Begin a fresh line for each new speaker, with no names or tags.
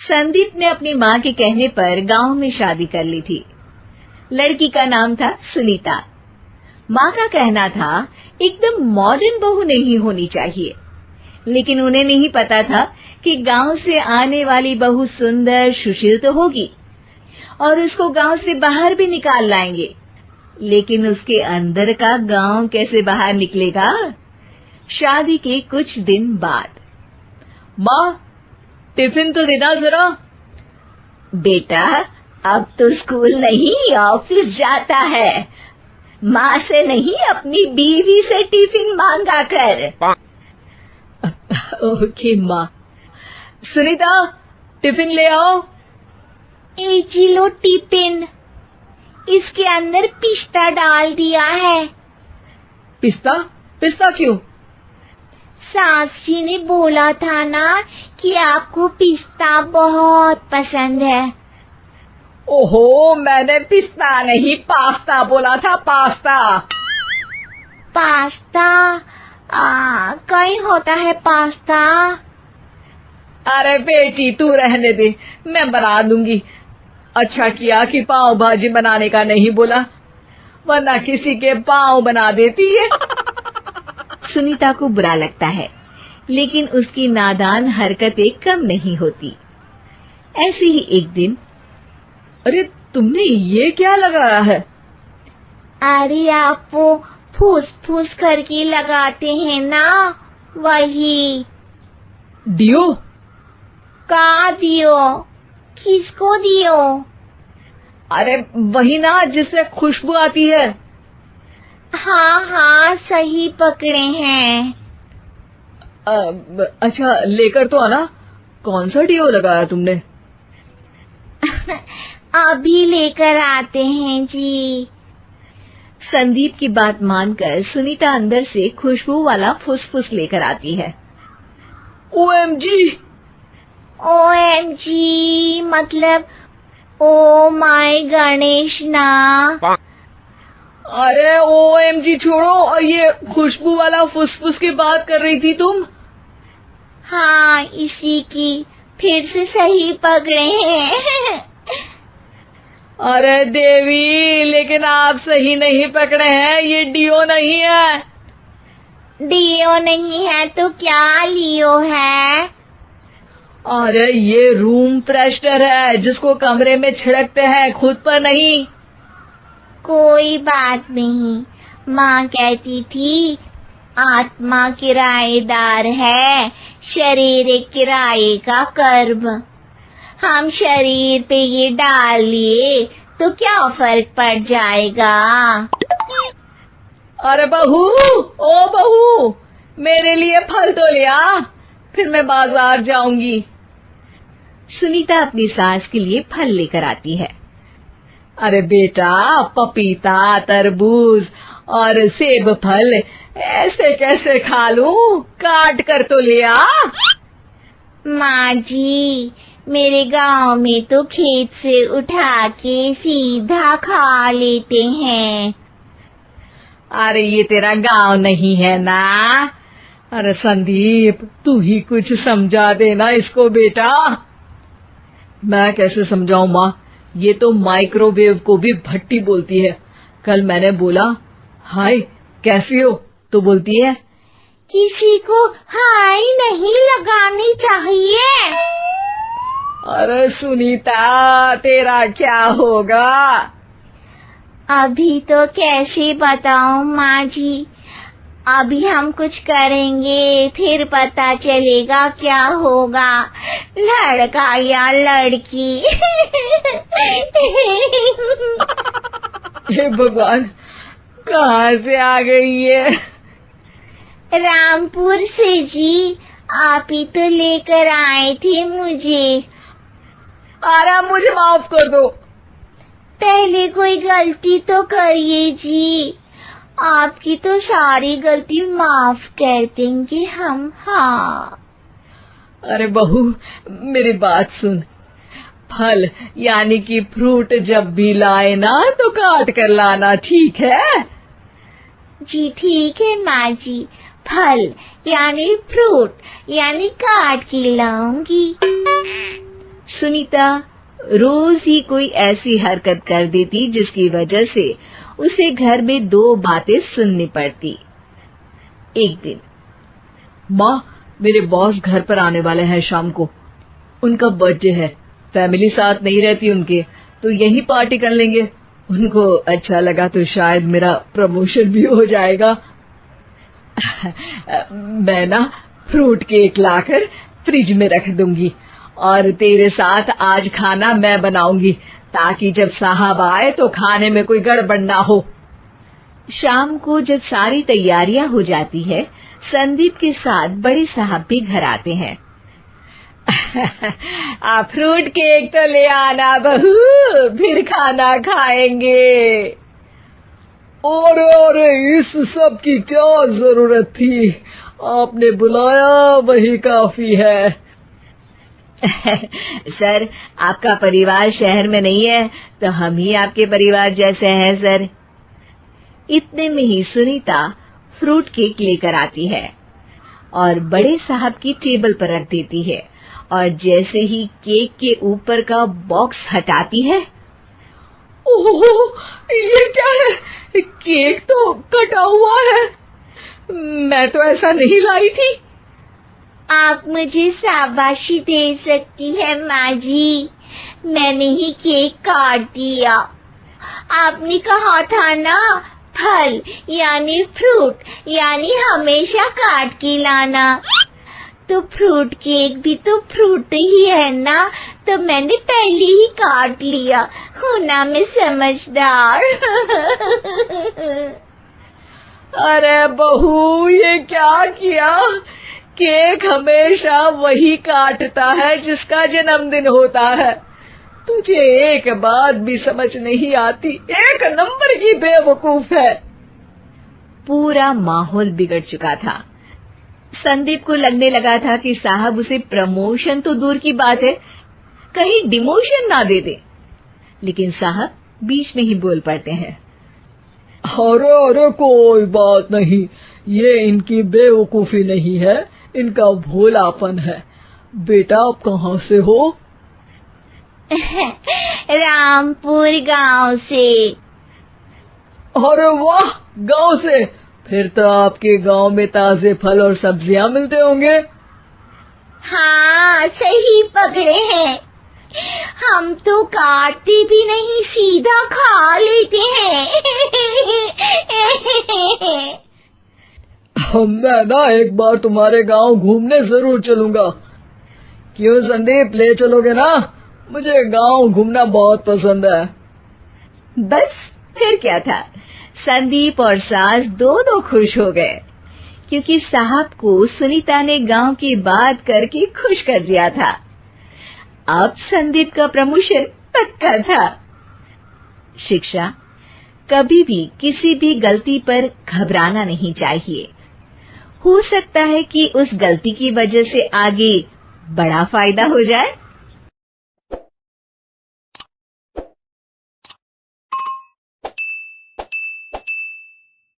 संदीप ने अपनी माँ के कहने पर गांव में शादी कर ली थी। लड़की का नाम था सुनीता। माँ का कहना था एकदम मॉडर्न बहू नहीं होनी चाहिए, लेकिन उन्हें नहीं पता था कि गांव से आने वाली बहू सुंदर सुशील तो होगी और उसको गांव से बाहर भी निकाल लाएंगे, लेकिन उसके अंदर का गांव कैसे बाहर निकलेगा। शादी के कुछ दिन बाद,
माँ टिफिन तो देना जरा।
बेटा अब तो स्कूल नहीं ऑफिस जाता है, माँ से नहीं अपनी बीवी से टिफिन मांगा कर।
ओके माँ। सुनीता टिफिन ले आओ।
जी लो टिफिन, इसके अंदर पिस्ता डाल दिया है।
पिस्ता? पिस्ता क्यों?
सास जी ने बोला था ना कि आपको पिस्ता बहुत पसंद है।
ओहो, मैंने पिस्ता नहीं पास्ता बोला था, पास्ता।
पास्ता? कहीं होता है पास्ता?
अरे बेटी तू रहने दे, मैं बना दूंगी। अच्छा किया कि पाव भाजी बनाने का नहीं बोला, वरना किसी के पाव बना देती है।
सुनीता को बुरा लगता है, लेकिन उसकी नादान हरकतें कम नहीं होती। ऐसे ही एक दिन,
अरे तुमने ये क्या लगाया है?
अरे आप वो फूस फूस करके लगाते हैं ना, वही।
दियो?
का दियो? किसको दियो?
अरे वही ना जिससे खुशबू आती है।
हाँ सही पकड़े हैं।
अच्छा लेकर तो आना। कौन सा डियो लगाया तुमने?
अभी लेकर आते हैं जी।
संदीप की बात मानकर सुनीता अंदर से खुशबू वाला फुसफुस लेकर आती है।
ओएमजी!
ओएमजी मतलब ओ माय गणेश ना।
अरे ओएमजी छोड़ो, ये खुशबू वाला फुसफुस की बात कर रही थी तुम?
हाँ इसी की, फिर से सही पकड़े हैं।
अरे देवी, लेकिन आप सही नहीं पकड़े हैं, ये डियो नहीं है।
डियो नहीं है तो क्या लियो है?
अरे ये रूम फ्रेशनर है, जिसको कमरे में छिड़कते हैं, खुद पर नहीं।
कोई बात नहीं, माँ कहती थी आत्मा किराएदार है, शरीर एक किराए का कर्म। हम शरीर पे ये डाल लिए तो क्या फर्क पड़ जाएगा।
अरे बहू, ओ बहू, मेरे लिए फल तो ले आ, फिर मैं बाजार जाऊंगी।
सुनीता अपनी सास के लिए फल लेकर आती है।
अरे बेटा, पपीता, तरबूज और सेब फल ऐसे कैसे खा लूं? काट कर तो ले आ।
माँ जी, मेरे गांव में तो खेत से उठा के सीधा खा लेते हैं।
अरे ये तेरा गांव नहीं है ना। अरे संदीप, तू ही कुछ समझा देना इसको बेटा। मैं कैसे समझाऊं माँ, ये तो माइक्रोवेव को भी भट्टी बोलती है। कल मैंने बोला हाय कैसी हो, तो बोलती है
किसी को हाय नहीं लगानी चाहिए।
अरे सुनीता, तेरा क्या होगा?
अभी तो कैसे बताऊं माँ जी, अभी हम कुछ करेंगे फिर पता चलेगा क्या होगा, लड़का या लड़की।
हे भगवान, कहाँ से आ गई है?
रामपुर से जी, आप ही तो लेकर आए थे मुझे।
आराम, मुझे माफ कर दो।
पहले कोई गलती तो करिए जी, आपकी तो सारी गलती माफ कर देंगे हम। हाँ
अरे बहू, मेरी बात सुन। फल यानी कि फ्रूट जब भी लाए ना तो काट कर लाना, ठीक है?
जी ठीक है माँ जी, फल यानी फ्रूट यानी काट के लाऊंगी।
सुनीता रोज ही कोई ऐसी हरकत कर देती जिसकी वजह से उसे घर में 2 बातें सुननी पड़ती। एक दिन,
माँ, मेरे बॉस घर पर आने वाले हैं शाम को। उनका बर्थडे है, फैमिली साथ नहीं रहती उनके, तो यही पार्टी कर लेंगे। उनको अच्छा लगा तो शायद मेरा प्रमोशन भी हो जाएगा। मैं ना फ्रूट केक लाकर फ्रिज में रख दूंगी और तेरे साथ आज खाना मैं बनाऊंगी, ताकि जब साहब आए तो खाने में कोई गड़बड़ ना हो।
शाम को जब सारी तैयारियां हो जाती है, संदीप के साथ बड़े साहब भी घर आते हैं।
आप फ्रूट केक तो ले आना बहू, फिर खाना खाएंगे। और इस सब की क्या जरूरत थी? आपने बुलाया वही काफी है।
सर, आपका परिवार शहर में नहीं है तो हम ही आपके परिवार जैसे हैं सर। इतने में ही सुनीता फ्रूट केक लेकर आती है और बड़े साहब की टेबल पर रख देती है, और जैसे ही केक के ऊपर का बॉक्स हटाती है,
ओह, ये क्या है? केक तो कटा हुआ है। मैं तो ऐसा नहीं लाई थी।
आप मुझे शाबाशी दे सकती है माँ जी, मैंने ही केक काट दिया। आपने कहा था ना, फल यानी फ्रूट यानी हमेशा काट के लाना। तो फ्रूट केक भी तो फ्रूट ही है ना, तो मैंने पहले ही काट लिया। हूँ ना मैं समझदार।
अरे बहू, ये क्या किया? केक हमेशा वही काटता है जिसका जन्मदिन होता है। तुझे एक बात भी समझ नहीं आती, एक नंबर की बेवकूफ है।
पूरा माहौल बिगड़ चुका था। संदीप को लगने लगा था कि साहब उसे प्रमोशन तो दूर की बात है, कहीं डिमोशन ना दे दे। लेकिन साहब बीच में ही बोल पड़ते हैं।
अरे कोई बात नहीं, ये इनकी बेवकूफी नहीं है, इनका भोलापन है। बेटा, आप कहाँ से हो?
रामपुर गांव से।
अरे वाह, गांव से? फिर तो आपके गांव में ताजे फल और सब्जियां मिलते होंगे।
हाँ, सही पकड़े हैं। हम तो काटते भी नहीं, सीधा खा लेते हैं।
मैं ना एक बार तुम्हारे गांव घूमने जरूर चलूंगा। क्यों संदीप, ले चलोगे ना? मुझे गांव घूमना बहुत पसंद है।
बस फिर क्या था, संदीप और सास दोनों खुश हो गए, क्योंकि साहब को सुनीता ने गांव की बात करके खुश कर दिया था। अब संदीप का प्रमोशन पक्का था। शिक्षा, कभी भी किसी भी गलती पर घबराना नहीं चाहिए। हो सकता है कि उस गलती की वजह से आगे बड़ा फायदा हो जाए।